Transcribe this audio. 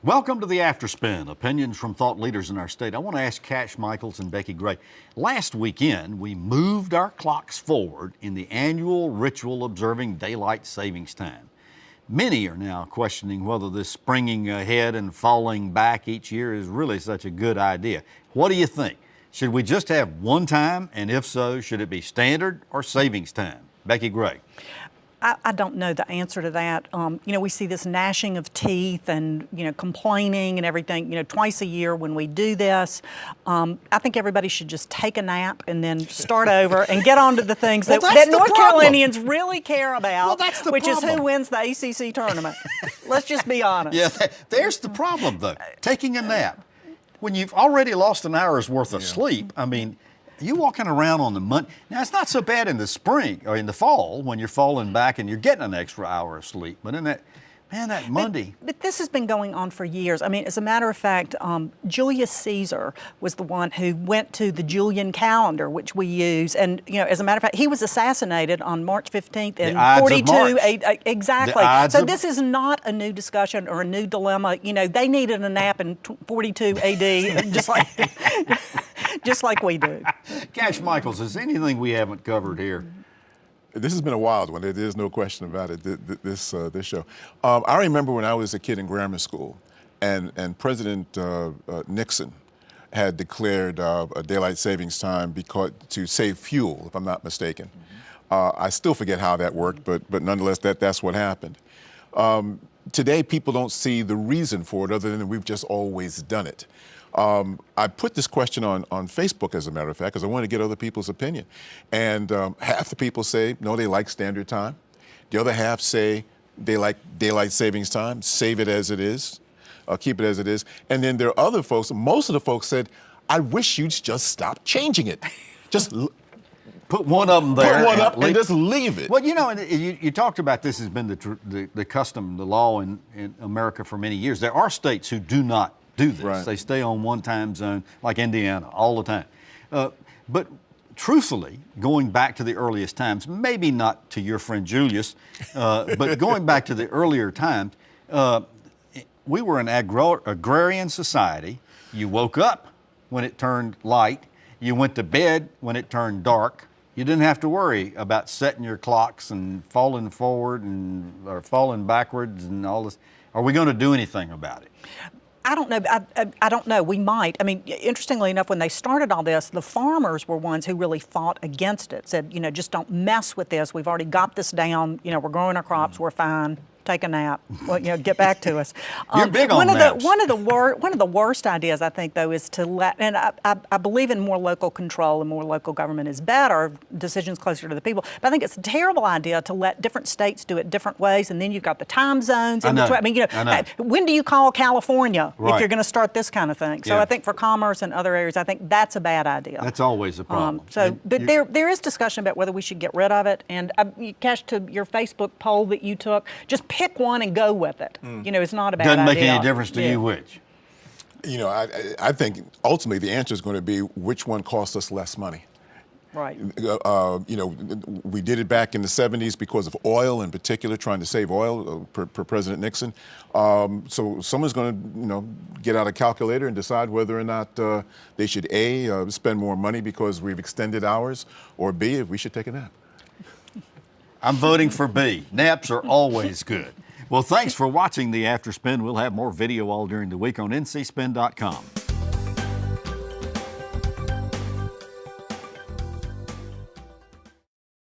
Welcome to the Afterspin, opinions from thought leaders in our state. I want to ask Cash Michaels and Becki Gray. Last weekend, we moved our clocks forward in the annual ritual observing daylight savings time. Many are now questioning whether this springing ahead and falling back each year is really such a good idea. What do you think? Should we just have one time, and if so, should it be standard or savings time? Becki Gray. I don't know the answer to that. We see this gnashing of teeth and, complaining and everything, twice a year when we do this. I think everybody should just take a nap and then start over and get on to the things that North Carolinians really care about, which is who wins the ACC tournament. Let's just be honest. Yeah, there's the problem, though. Taking a nap. When you've already lost an hour's worth of sleep, I mean, you walking around on the Monday. Now, it's not so bad in the spring or in the fall when you're falling back and you're getting an extra hour of sleep. But in that Monday. But this has been going on for years. I mean, as a matter of fact, Julius Caesar was the one who went to the Julian calendar, which we use. And, as a matter of fact, he was assassinated on March 15th in 42. Exactly. So this is not a new discussion or a new dilemma. They needed a nap in 42 AD, just like we do. Cash Michaels, is there anything we haven't covered here? This has been a wild one. There's no question about it, this show. I remember when I was a kid in grammar school, and President Nixon had declared a daylight savings time to save fuel, if I'm not mistaken. I still forget how that worked, but nonetheless, that's what happened. Today, people don't see the reason for it other than we've just always done it. I put this question on Facebook, as a matter of fact, because I want to get other people's opinion. And half the people say, no, they like standard time. The other half say they like daylight savings time, save it as it is, keep it as it is. And then there are other folks, most of the folks said, I wish you'd just stop changing it. Just put one of them there. Put one up and just leave it. Well, you talked about this has been the custom, the law in America for many years. There are states who do not do this. Right. They stay on one time zone, like Indiana, all the time. But truthfully, going back to the earliest times, maybe not to your friend Julius, but going back to the earlier times, we were an agrarian society. You woke up when it turned light. You went to bed when it turned dark. You didn't have to worry about setting your clocks and falling forward or falling backwards and all this. Are we going to do anything about it? I don't know. I don't know. We might. I mean, interestingly enough, when they started all this, the farmers were ones who really fought against it, said, just don't mess with this. We've already got this down. We're growing our crops. We're fine. Take a nap. Well, get back to us. You're big on naps. One of the worst ideas, I think, though, is to let, and I believe in more local control and more local government is better, decisions closer to the people. But I think it's a terrible idea to let different states do it different ways, and then you've got the time zones in between. I mean, when do you call California if you're going to start this kind of thing? So I think for commerce and other areas, I think that's a bad idea. That's always a problem. But there is discussion about whether we should get rid of it. And Cash, to your Facebook poll that you took, just pick one and go with it. It's not a bad idea. Doesn't make any difference to you which. I think ultimately the answer is going to be which one costs us less money. Right. We did it back in the 70s because of oil in particular, trying to save oil per President Nixon. So someone's going to, get out a calculator and decide whether or not they should A, spend more money because we've extended hours, or B, if we should take a nap. I'm voting for B. Naps are always good. Well, thanks for watching the Afterspin. We'll have more video all during the week on ncspin.com.